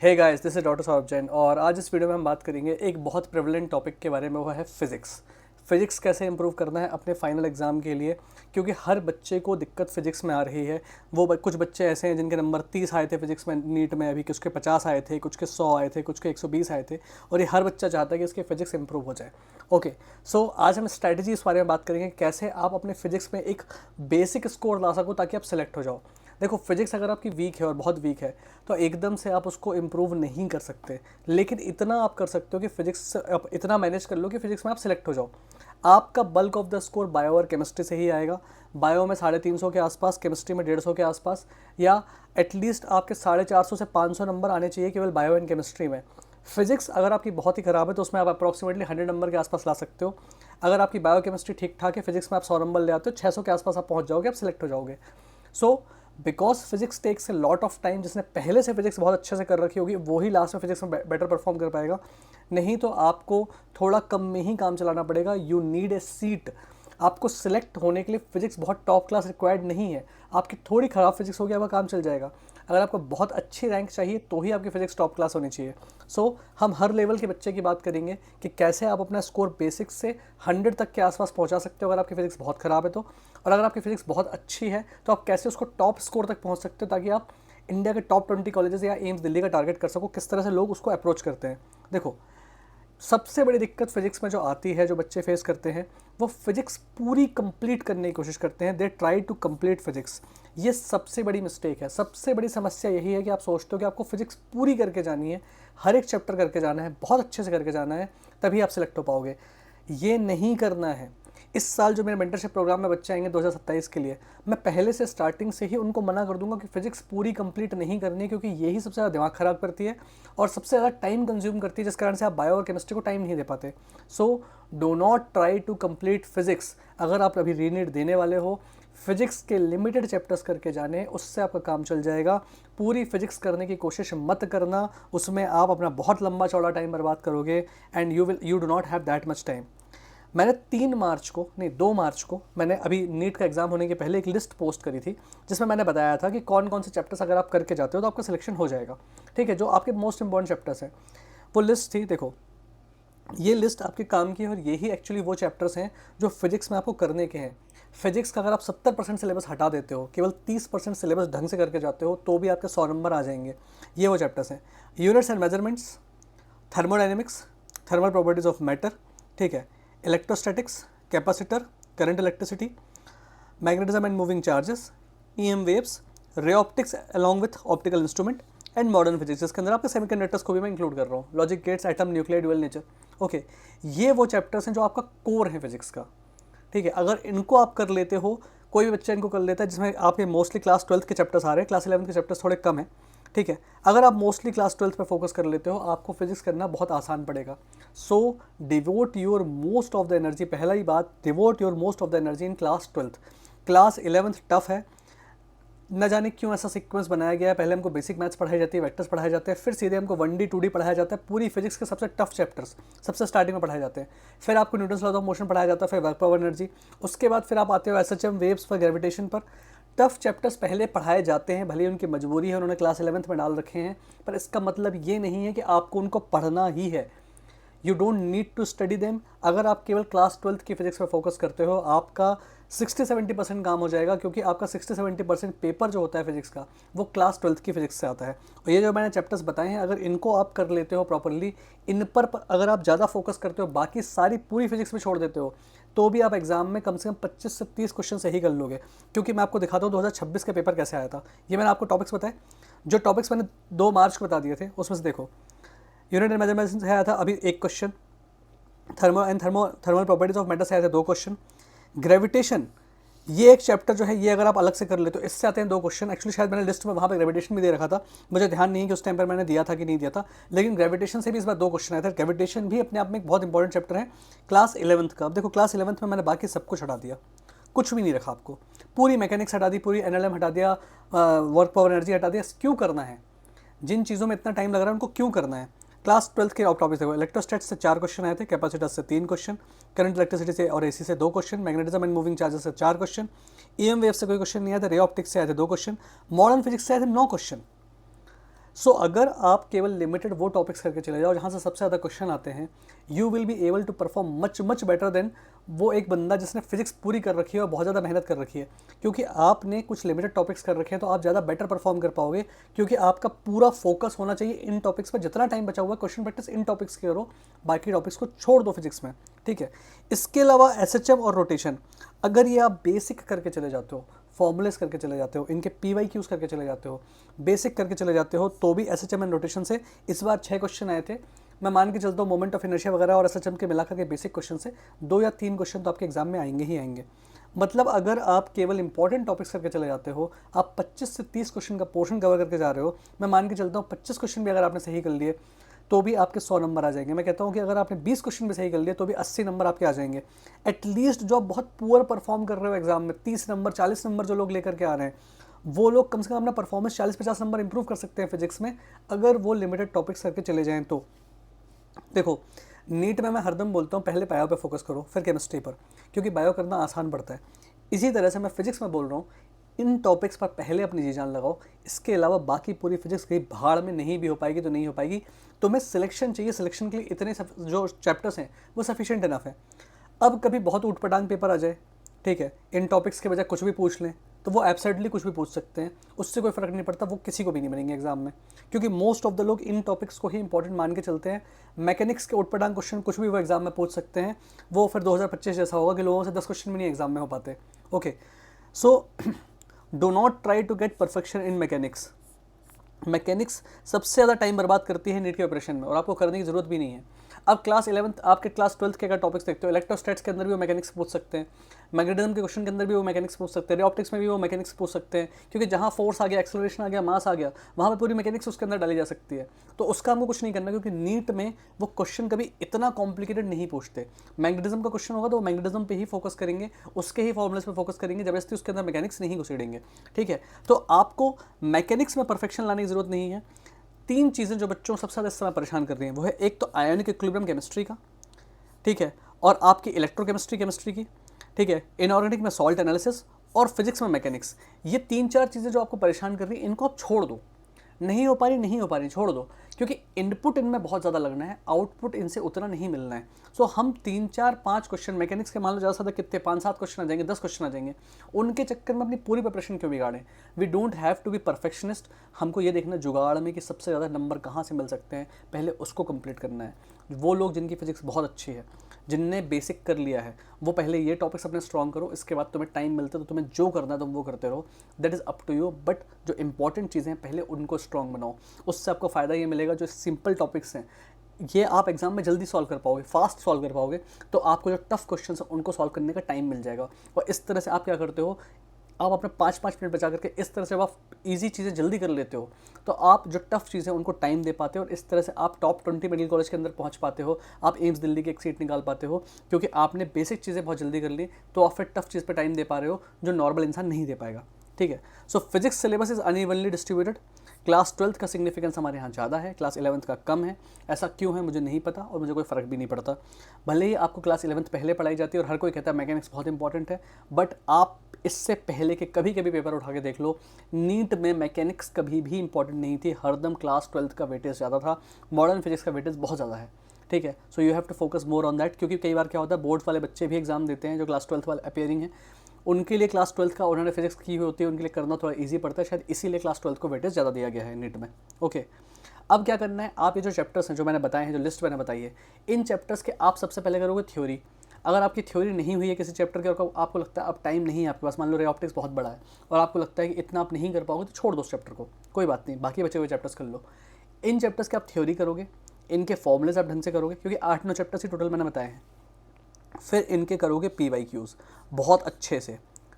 Hey guys, this is doctor Saurabh Jain और आज इस वीडियो में हम बात करेंगे एक बहुत प्रेवलेंट टॉपिक के बारे में। वो है फिजिक्स। फिजिक्स कैसे इंप्रूव करना है अपने फाइनल एग्जाम के लिए, क्योंकि हर बच्चे को दिक्कत फिजिक्स में आ रही है। कुछ बच्चे ऐसे हैं जिनके नंबर 30 आए थे फिजिक्स में नीट में, अभी कुछ के 50 आए थे, कुछ के 100 आए थे, कुछ के 120 आए थे, और ये हर बच्चा चाहता है कि इसकी फिजिक्स इंप्रूव हो जाए। ओके, सो आज हम स्ट्रैटेजी इस बारे में बात करेंगे कैसे आप अपने फिजिक्स में एक बेसिक स्कोर ला सको ताकि आप सेलेक्ट हो जाओ। देखो, फिजिक्स अगर आपकी वीक है और बहुत वीक है तो एकदम से आप उसको इम्प्रूव नहीं कर सकते, लेकिन इतना आप कर सकते हो कि फिजिक्स आप इतना मैनेज कर लो कि फिजिक्स में आप सिलेक्ट हो जाओ। आपका bulk of the score bio और केमिस्ट्री से ही आएगा। बायो में 350 के आसपास, केमिस्ट्री में 150 के आसपास, या एटलीस्ट आपके 450 से 500 नंबर आने चाहिए केवल बायो एंड केमिस्ट्री में। फिजिक्स अगर आपकी बहुत ही ख़राब है तो उसमें आप अप्रॉक्सीमेटली 100 नंबर के आसपास ला सकते हो। अगर आपकी बायो केमिस्ट्री ठीक ठाक है, फिजिक्स में आप 100 नंबर ले आते हो, 600 के आसपास आप पहुँच जाओगे, आप सिलेक्ट हो जाओगे। So because physics takes a lot of time, जिसने पहले से फिजिक्स बहुत अच्छे से कर रखी होगी वही लास्ट में फिजिक्स में बेटर परफॉर्म कर पाएगा, नहीं तो आपको थोड़ा कम में ही काम चलाना पड़ेगा। You need a seat. आपको सिलेक्ट होने के लिए फिजिक्स बहुत टॉप क्लास रिक्वायर्ड नहीं है। आपकी थोड़ी ख़राब फिजिक्स होगी, आपका काम चल जाएगा। अगर आपको बहुत अच्छी रैंक चाहिए तो ही आपकी फिजिक्स टॉप क्लास होनी चाहिए। सो हम हर लेवल के बच्चे की बात करेंगे कि कैसे आप अपना स्कोर बेसिक्स से 100 तक के आसपास पहुंचा सकते हो अगर आपकी फिजिक्स बहुत ख़राब है तो, और अगर आपकी फिजिक्स बहुत अच्छी है तो आप कैसे उसको टॉप स्कोर तक पहुंच सकते हो ताकि आप इंडिया के टॉप 20 कॉलेजेस या एम्स दिल्ली का टारगेट कर सको। किस तरह से लोग उसको अप्रोच करते हैं। देखो, सबसे बड़ी दिक्कत फिजिक्स में जो आती है, जो बच्चे फेस करते हैं, वो फिजिक्स पूरी कंप्लीट करने की कोशिश करते हैं। They try to complete physics. ये सबसे बड़ी मिस्टेक है। सबसे बड़ी समस्या यही है कि आप सोचते हो कि आपको फिजिक्स पूरी करके जानी है, हर एक चैप्टर करके जाना है, बहुत अच्छे से करके जाना है, तभी आप सिलेक्ट हो पाओगे। ये नहीं करना है। इस साल जो मेरे मेंटरशिप प्रोग्राम में बच्चे आएंगे 2027 के लिए, मैं पहले से स्टार्टिंग से ही उनको मना कर दूंगा कि फिजिक्स पूरी कंप्लीट नहीं करनी है, क्योंकि यही सबसे ज़्यादा दिमाग ख़राब करती है और सबसे ज़्यादा टाइम कंज्यूम करती है, जिस कारण से आप बायो और केमिस्ट्री को टाइम नहीं दे पाते। So do not try to complete physics. अगर आप अभी रीनीट देने वाले हो, फिजिक्स के लिमिटेड चैप्टर्स करके जाने, उससे आपका काम चल जाएगा। पूरी फिजिक्स करने की कोशिश मत करना, उसमें आप अपना बहुत लंबा चौड़ा टाइम बर्बाद करोगे and you do not have that much time. मैंने 2 मार्च को मैंने अभी नीट का एग्ज़ाम होने के पहले एक लिस्ट पोस्ट करी थी, जिसमें मैंने बताया था कि कौन कौन से चैप्टर्स अगर आप करके जाते हो तो आपका सिलेक्शन हो जाएगा। ठीक है, जो आपके मोस्ट इंपॉर्टेंट चैप्टर्स हैं, वो लिस्ट थी। देखो, ये लिस्ट आपके काम की है और यही एक्चुअली वो चैप्टर्स हैं जो फिजिक्स में आपको करने के हैं। फिजिक्स का अगर आप 70% सिलेबस हटा देते हो, केवल 30% सिलेबस ढंग से करके जाते हो, तो भी आपके 100 नंबर आ जाएंगे। ये वो चैप्टर्स हैं: units and measurements, thermodynamics, thermal properties of matter, ठीक है, electrostatics, capacitor, current electricity, magnetism and moving charges, EM waves, ray optics along with optical instrument and modern physics, जिसके अंदर आपके सेमीकंडक्टर्स को भी मैं इंक्लूड कर रहा हूँ, logic gates, atom, nuclear, dual nature. Okay, ये वो चैप्टर्स हैं जो आपका कोर है फिजिक्स का। ठीक है, अगर इनको आप कर लेते हो, कोई भी बच्चा इनको कर लेता है, जिसमें आपके मोस्टली क्लास 12 के चैप्टर्स आ रहे हैं, क्लास 11 के चैप्टर्स थोड़े कम हैं। ठीक है, अगर आप मोस्टली क्लास 12 पे फोकस कर लेते हो, आपको फिजिक्स करना बहुत आसान पड़ेगा। So devote your most of the energy, पहला ही बात, devote your most of the energy in class 12। Class 11 tough है, न जाने क्यों ऐसा सीक्वेंस बनाया गया है। पहले हमको बेसिक मैथ्स पढ़ाई जाती है, वेक्टर्स पढ़ाए जाते हैं, फिर सीधे हमको 1D 2D पढ़ाया जाता है। पूरी फिजिक्स के सबसे टफ चैप्टर्स सबसे स्टार्टिंग में पढ़ाए जाते हैं। फिर आपको न्यूटन्स लॉज ऑफ मोशन पढ़ाया जाता है, फिर वर्क पावर एनर्जी, उसके बाद फिर आप आते हो एसएचएम, वेव्स पर, ग्रेविटेशन पर। टफ चैप्टर्स पहले पढ़ाए जाते हैं, भले ही उनकी मजबूरी है, उन्होंने क्लास 11 में डाल रखे हैं, पर इसका मतलब ये नहीं है कि आपको उनको पढ़ना ही है। You don't need to study them. अगर आप केवल क्लास 12 की फिजिक्स पर फोकस करते हो, आपका 60-70% काम हो जाएगा, क्योंकि आपका 60-70% पेपर जो होता है फिजिक्स का, वो क्लास 12 की फिजिक्स से आता है। और ये जो मैंने चैप्टर्स बताए हैं, अगर इनको आप कर लेते हो प्रॉपरली, इन पर अगर आप ज़्यादा फोकस करते हो, बाकी सारी पूरी फिजिक्स में छोड़ देते हो, तो भी आप एग्जाम में कम से कम 25 से 30 क्वेश्चन सही कर लोगे। क्योंकि मैं आपको दिखाता हूँ 2026 का पेपर कैसे आया था। ये मैंने आपको टॉपिक्स बताए, जो टॉपिक्स मैंने 2 मार्च को बता दिए थे, उसमें से देखो, यूनिट एंड मेजरमेंट से आया था अभी 1 question, thermal properties of matter से आए थे 2 क्वेश्चन, ग्रेविटेशन, ये एक चैप्टर जो है, ये अगर आप अलग से कर ले तो इससे आते हैं 2 क्वेश्चन। एक्चुअली शायद मैंने लिस्ट में वहाँ पे ग्रेविटेशन भी दे रखा था, मुझे ध्यान नहीं है कि उस टाइम पर मैंने दिया था कि नहीं दिया था, लेकिन ग्रेविटेशन से भी इस बार 2 क्वेश्चन आए थे। ग्रेविटेशन भी अपने आप में एक बहुत इंपॉर्टेंट चैप्टर है क्लास 11 का। अब देखो, क्लास 11 में मैंने बाकी सब कुछ हटा दिया, कुछ भी नहीं रखा आपको। पूरी मैकेनिक्स हटा दी, पूरी एनएलएम हटा दिया, वर्क पावर एनर्जी हटा दिया। क्यों करना है? जिन चीज़ों में इतना टाइम लग रहा है उनको क्यों करना है? क्लास 12 के टॉपिक देखो, इलेक्ट्रोस्टैट से 4 क्वेश्चन आए थे, कैपेसिटर्स से 3 क्वेश्चन, करंट इलेक्ट्रिसिटी से और एसी से 2 question, magnetism and moving charges से 4 क्वेश्चन, ईएम वेव से कोई क्वेश्चन नहीं आया था, रे ऑप्टिक्स से आए थे 2 क्वेश्चन, मॉडर्न फिजिक्स से आए थे 9 क्वेश्चन। सो अगर आप केवल लिमिटेड वो टॉपिक्स करके चले जाओ जहाँ से सबसे ज़्यादा क्वेश्चन आते हैं, you will be able to perform much much better than वो एक बंदा जिसने फिजिक्स पूरी कर रखी है और बहुत ज़्यादा मेहनत कर रखी है। क्योंकि आपने कुछ लिमिटेड टॉपिक्स कर रखे हैं तो आप ज़्यादा बेटर परफॉर्म कर पाओगे, क्योंकि आपका पूरा फोकस होना चाहिए इन टॉपिक्स पर। जितना टाइम बचा हुआ है क्वेश्चन प्रैक्टिस इन टॉपिक्स की करो, बाकी टॉपिक्स को छोड़ दो फिजिक्स में, ठीक है। इसके अलावा एसएचएम और रोटेशन, अगर ये आप बेसिक करके चले जाते हो, फॉर्मूलेस करके चले जाते हो, इनके पीवाई क्यूज करके चले जाते हो, बेसिक करके चले जाते हो, तो भी एसएचएम एंड रोटेशन से इस बार 6 क्वेश्चन आए थे। मैं मान के चलता हूँ मोमेंट ऑफ इनर्शिया वगैरह और एसएचएम के मिलाकर के बेसिक क्वेश्चन से 2 या 3 क्वेश्चन तो आपके एग्जाम में आएंगे ही आएंगे। मतलब अगर आप केवल इंपॉर्टेंट टॉपिक्स करके चले जाते हो, आप 25 से 30 क्वेश्चन का पोर्शन कवर करके जा रहे हो, मैं मान के चलता हूँ 25 क्वेश्चन भी अगर आपने सही कर लिए तो भी आपके 100 नंबर आ जाएंगे। मैं कहता हूँ कि अगर आपने 20 क्वेश्चन भी सही कर लिए तो भी 80 नंबर आपके आ जाएंगे। एटलीस्ट जो आप बहुत पुअर परफॉर्म कर रहे हो एग्जाम में, 30 नंबर 40 नंबर जो लोग लेकर के आ रहे हैं, वो लोग कम से कम अपना परफॉर्मेंस 40-50 नंबर इंप्रूव कर सकते हैं फिजिक्स में, अगर वो लिमिटेड टॉपिक्स करके चले जाएँ तो। देखो, नीट में मैं हरदम बोलता हूँ पहले बायो पे फोकस करो फिर केमिस्ट्री पर, क्योंकि बायो करना आसान पड़ता है। इसी तरह से मैं फिजिक्स में बोल रहा हूँ, इन टॉपिक्स पर पहले अपनी जी जान लगाओ। इसके अलावा बाकी पूरी फिजिक्स कहीं भाड़ में नहीं भी हो पाएगी तो नहीं हो पाएगी। तुम्हें सिलेक्शन चाहिए, सिलेक्शन के लिए इतने जो चैप्टर्स हैं वो सफिशिएंट इनफ है। अब कभी बहुत ऊटपटांग पेपर आ जाए, ठीक है, इन टॉपिक्स के बजाय कुछ भी पूछ लें, तो वो एब्सर्डली कुछ भी पूछ सकते हैं, उससे कोई फ़र्क नहीं पड़ता, वो किसी को भी नहीं बनेंगे एग्जाम में, क्योंकि मोस्ट ऑफ द लोग इन टॉपिक्स को ही इंपॉर्टेंट मान के चलते हैं। मैकेनिक्स के उटपटांग क्वेश्चन कुछ भी वो एग्जाम में पूछ सकते हैं, वो फिर 2025 जैसा होगा कि लोगों से 10 क्वेश्चन भी नहीं एग्जाम में हो पाते। Okay, so do not try to get perfection in mechanics. Mechanics सबसे ज़्यादा टाइम बर्बाद करती है नीट के प्रिपरेशन में, और आपको करने की ज़रूरत भी नहीं है। अब क्लास 11th आपके क्लास 12th के अगर टॉपिक्स देखते हो, इलेक्ट्रोस्टैट्स के अंदर भी वो मैकेनिक्स पूछ सकते हैं, मैग्नेटिज्म के क्वेश्चन के अंदर भी वो मैकेनिक्स पूछ सकते हैं, रे ऑप्टिक्स में भी वो मैकेनिक्स पूछ सकते हैं, क्योंकि जहाँ फोर्स आ गया, एक्सेलरेशन आ गया, मास आ गया, वहाँ पे पूरी मैकेनिक्स उसके अंदर डाली जा सकती है। तो उसका हमको कुछ नहीं करना, क्योंकि नीट में वो क्वेश्चन कभी इतना कॉम्प्लिकेटेड नहीं पूछते। मैग्नेटिज्म का क्वेश्चन होगा तो वो मैग्नेटिज्म पे ही फोकस करेंगे, उसके ही फॉर्मुलेस पे फोकस करेंगे, जबरदस्ती उसके अंदर मैकेनिक्स नहीं घुसेड़ेंगे, ठीक है। तो आपको मैकेनिक्स में परफेक्शन लाने की जरूरत नहीं है। 3 चीज़ें जो बच्चों को सबसे ज़्यादा इस समय परेशान कर रही हैं वो है, एक तो आयोनिक इक्विलिब्रियम केमिस्ट्री का, ठीक है, और आपकी इलेक्ट्रोकेमिस्ट्री की, ठीक है, इनऑर्गेनिक में सॉल्ट एनालिसिस, और फिजिक्स में मैकेनिक्स। ये 3-4 चीज़ें जो आपको परेशान कर रही हैं, इनको आप छोड़ दो। नहीं हो पा रही छोड़ दो, क्योंकि इनपुट इनमें बहुत ज़्यादा लगना है, आउटपुट इनसे उतना नहीं मिलना है। सो हम 3-4-5 क्वेश्चन मैकेनिक्स के मान लो ज़्यादा से ज़्यादा कितने 5-7 क्वेश्चन आ जाएंगे, 10 क्वेश्चन आ जाएंगे, उनके चक्कर में अपनी पूरी प्रिपरेशन क्यों बिगाड़ें। We don't have to be perfectionist. हमको ये देखना जुगाड़ में कि सबसे ज़्यादा नंबर कहाँ से मिल सकते हैं, पहले उसको कंप्लीट करना है। वो लोग जिनकी फिजिक्स बहुत अच्छी है, जिनने बेसिक कर लिया है, वो पहले ये टॉपिक्स अपने स्ट्रॉन्ग करो। इसके बाद तुम्हें टाइम मिलता है तो तुम्हें जो करना है तुम वो करते रहो, that is up to you. But जो इंपॉर्टेंट चीज़ें हैं पहले उनको स्ट्रॉन्ग बनाओ। उससे आपको फ़ायदा ये मिलेगा, जो सिंपल टॉपिक्स हैं ये आप एग्जाम में जल्दी सॉल्व कर पाओगे, फास्ट सॉल्व कर पाओगे, तो आपको जो टफ क्वेश्चन है उनको सॉल्व करने का टाइम मिल जाएगा। और इस तरह से आप क्या करते हो, आप अपने 5-5 मिनट बचा करके इस तरह से जब आप इजी चीज़ें जल्दी कर लेते हो, तो आप जो टफ चीज़ें उनको टाइम दे पाते हो, और इस तरह से आप टॉप 20 मेडिकल कॉलेज के अंदर पहुंच पाते हो, आप एम्स दिल्ली की एक सीट निकाल पाते हो, क्योंकि आपने बेसिक चीज़ें बहुत जल्दी कर ली, तो आप फिर टफ चीज़ पर टाइम दे पा रहे हो जो नॉर्मल इंसान नहीं दे पाएगा, ठीक है। सो physics syllabus is unevenly distributed. Class 12th का सिग्निफिकेंस हमारे यहाँ ज़्यादा है, क्लास 11th का कम है। ऐसा क्यों है मुझे नहीं पता, और मुझे कोई फ़र्क भी नहीं पड़ता। भले ही आपको क्लास 11th पहले पढ़ाई जाती है और हर कोई कहता है मैकेनिक्स बहुत इंपॉर्टेंट है, बट आप इससे पहले के कभी कभी पेपर उठा के देख लो, नीट में मैकेनिक्स कभी भी इंपॉर्टेंट नहीं थी। हरदम क्लास 12th का वेटेज ज़्यादा था, मॉडर्न फिजिक्स का वेटेज बहुत ज़्यादा है, ठीक है। So you have to focus more on that, क्योंकि कई बार क्या होता है, बोर्ड वाले बच्चे भी एग्जाम देते हैं जो क्लास 12th वाले अपेयरिंग हैं, उनके लिए क्लास 12th का उन्होंने फिजिक्स की हुई होती है, उनके लिए करना थोड़ा इजी पड़ता है, शायद इसीलिए क्लास 12th को वेटेज ज़्यादा दिया गया है नीट में। ओके, अब क्या करना है, आप ये जो चैप्टर्स हैं जो मैंने बताए हैं, जो लिस्ट मैंने बताई है, इन चैप्टर्स के आप सबसे पहले करोगे थ्योरी। अगर आपकी थ्योरी नहीं हुई है किसी चैप्टर के, और आपको लगता है अब टाइम नहीं है आपके पास, मान लो रे ऑप्टिक्स बहुत बड़ा है और आपको लगता है कि इतना आप नहीं कर पाओगे, तो छोड़ दो उस चैप्टर को, कोई बात नहीं, बाकी बचे हुए चैप्टर्स कर लो। इन चैप्टर्स के आप थ्योरी करोगे, इनके फॉर्मुलेज आप ढंग से करोगे, क्योंकि 8-9 चैप्टर्स ही टोटल मैंने बताए हैं। फिर इनके करोगे PYQs बहुत अच्छे से,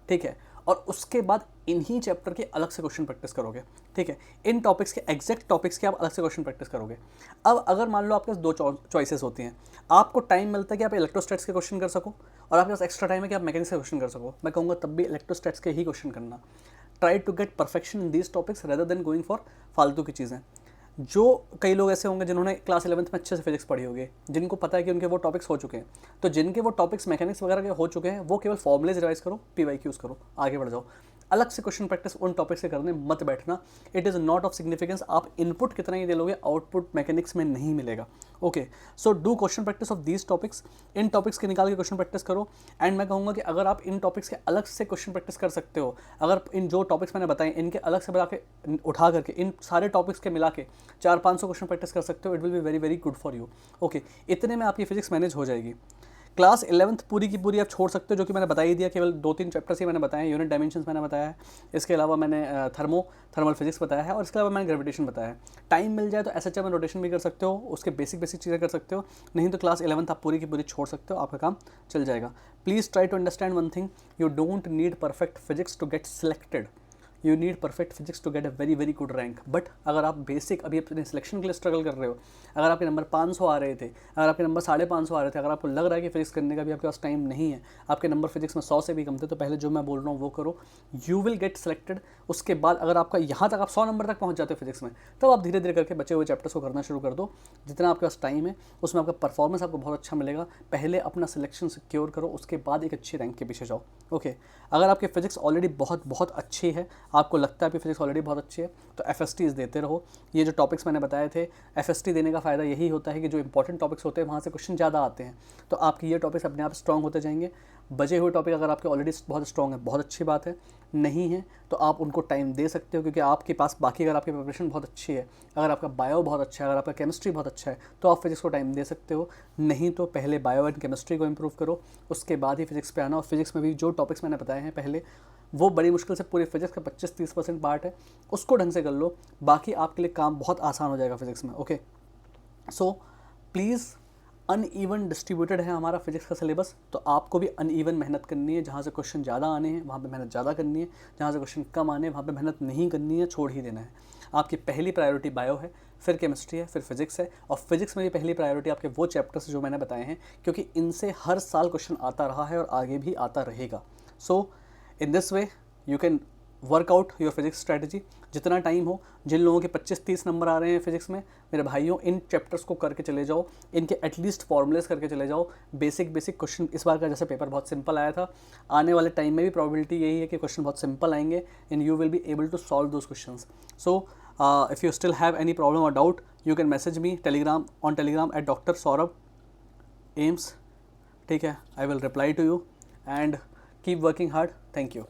ठीक है, और उसके बाद इन्हीं चैप्टर के अलग से क्वेश्चन प्रैक्टिस करोगे, ठीक है। इन टॉपिक्स के एग्जैक्ट टॉपिक्स के आप अलग से क्वेश्चन प्रैक्टिस करोगे। अब अगर मान लो आपके पास 2 चॉइसेस होती हैं, आपको टाइम मिलता है कि आप इलेक्ट्रोस्टैट्स के क्वेश्चन कर सको, और आपके पास एक्स्ट्रा टाइम है कि आप मैकेनिक्स के क्वेश्चन कर सको, मैं कहूँगा तब भी इलेक्ट्रोस्टैट्स के ही क्वेश्चन करना। Try to get perfection in these topics rather than going for फालतू की चीज़ें। जो कई लोग ऐसे होंगे जिन्होंने क्लास 11th में अच्छे से फिजिक्स पढ़ी होगी, जिनको पता है कि उनके वो टॉपिक्स हो चुके हैं, तो जिनके वो टॉपिक्स मैकेनिक्स वगैरह के हो चुके हैं, वो केवल फॉर्मुलेज रिवाइज करो, PYQs करो, आगे बढ़ जाओ। अलग से क्वेश्चन प्रैक्टिस उन टॉपिक से करने मत बैठना, it is not of significance. आप इनपुट कितना ही दे लोगे, आउटपुट मैकेनिक्स में नहीं मिलेगा। Okay, so do question practice of these topics, in topics के निकाल के क्वेश्चन प्रैक्टिस करो। एंड मैं कहूँगा कि अगर आप इन टॉपिक्स के अलग से क्वेश्चन प्रैक्टिस कर सकते हो, अगर इन जो टॉपिक्स मैंने बताए इनके अलग से बना के उठा करके इन सारे टॉपिक्स के मिला के 400-500 क्वेश्चन प्रैक्टिस कर सकते हो, it will be very very good for you. Okay, इतने में आपकी फिजिक्स मैनेज हो जाएगी। क्लास 11th पूरी की पूरी आप छोड़ सकते हो, जो कि मैंने बता ही दिया, केवल 2-3 चैप्टर्स ही मैंने बताए हैं। यूनिट डायमेंशंस मैंने बताया है, इसके अलावा मैंने थर्मल फिजिक्स बताया है, और इसके अलावा मैंने ग्रेविटेशन बताया है। टाइम मिल जाए तो एसएचएम में रोटेशन भी कर सकते हो, उसके बेसिक चीज़ें कर सकते हो, नहीं तो क्लास 11th आप पूरी की पूरी छोड़ सकते हो, आपका काम चल जाएगा। Please try to understand one thing, you don't need perfect physics to get selected, you need perfect physics to get a very very good rank. But अगर आप बेसिक अभी अपने सिलेक्शन के लिए स्ट्रगल कर रहे हो, अगर आपके नंबर 500 आ रहे थे, अगर आपके नंबर 550 आ रहे थे, अगर आपको लग रहा है कि फिजिक्स करने का भी आपके पास टाइम नहीं है, आपके नंबर फिजिक्स में 100 से भी कम थे, तो पहले जो मैं बोल रहा हूँ वो करो, यू विल गेट सिलेक्टेड। उसके बाद अगर आपका यहाँ तक आप 100 नंबर तक पहुँच जाते हो फिजिक्स में, तब आप धीरे धीरे करके बचे हुए चैप्टर्स को करना शुरू कर दो। जितना आपके पास टाइम है उसमें आपका परफॉर्मेंस आपको बहुत अच्छा मिलेगा। पहले अपना सिलेक्शन सिक्योर करो, उसके बाद एक अच्छी रैंक के पीछे जाओ। ओके, अगर आपकी फिजिक्स ऑलरेडी बहुत बहुत अच्छी है, आपको लगता है कि फिजिक्स ऑलरेडी बहुत अच्छी है, तो एफएसटीज देते रहो। ये जो टॉपिक्स मैंने बताए थे, एफएसटी देने का फ़ायदा यही होता है कि जो इंपॉर्टेंट टॉपिक्स होते हैं वहाँ से क्वेश्चन ज़्यादा आते हैं, तो आपके ये टॉपिक्स अपने आप स्ट्रॉन्ग होते जाएंगे। बचे हुए टॉपिक अगर आपके ऑलरेडी बहुत स्ट्रॉन्ग है, बहुत अच्छी बात है, नहीं है तो आप उनको टाइम दे सकते हो, क्योंकि आपके पास बाकी अगर आपकी प्रिपरेशन बहुत अच्छी है, अगर आपका बायो बहुत अच्छा है, अगर आपका केमिस्ट्री बहुत अच्छा है, तो आप फिजिक्स को टाइम दे सकते हो। नहीं तो पहले बायो एंड केमिस्ट्री को इम्प्रूव करो, उसके बाद ही फिजिक्स पे आना। और फिजिक्स में भी जो टॉपिक्स मैंने बताए हैं पहले, वो बड़ी मुश्किल से पूरी फिजिक्स का 25-30% पार्ट है, उसको ढंग से कर लो, बाकी आपके लिए काम बहुत आसान हो जाएगा फिजिक्स में। Okay, so please, uneven distributed है हमारा फिजिक्स का सिलेबस, तो आपको भी अनइवन मेहनत करनी है। जहाँ से क्वेश्चन ज़्यादा आने हैं वहाँ पे मेहनत ज़्यादा करनी है, जहाँ से क्वेश्चन कम आने हैं वहाँ पे मेहनत नहीं करनी है, छोड़ ही देना है। आपकी पहली प्रायोरिटी बायो है, फिर केमिस्ट्री है, फिर फिजिक्स है, और फिजिक्स में भी पहली प्रायोरिटी आपके वो चैप्टर्स जो मैंने बताए हैं, क्योंकि इनसे हर साल क्वेश्चन आता रहा है और आगे भी आता रहेगा। So in this way you can workout your physics strategy. जितना टाइम हो, जिन लोगों के 25-30 नंबर आ रहे हैं फिजिक्स में, मेरे भाइयों, इन चैप्टर्स को करके चले जाओ, इनके एटलीस्ट फॉर्मूलेस करके चले जाओ। बेसिक क्वेश्चन इस बार का जैसे पेपर बहुत सिंपल आया था, आने वाले टाइम में भी प्रोबेबिलिटी यही है कि क्वेश्चन बहुत सिंपल आएंगे, and you will be able to solve those question. So if you still have any problem or doubt, you can message me on Telegram at Dr. Saurabh AIIMS. ठीक है, I will reply to you and keep working hard. Thank you.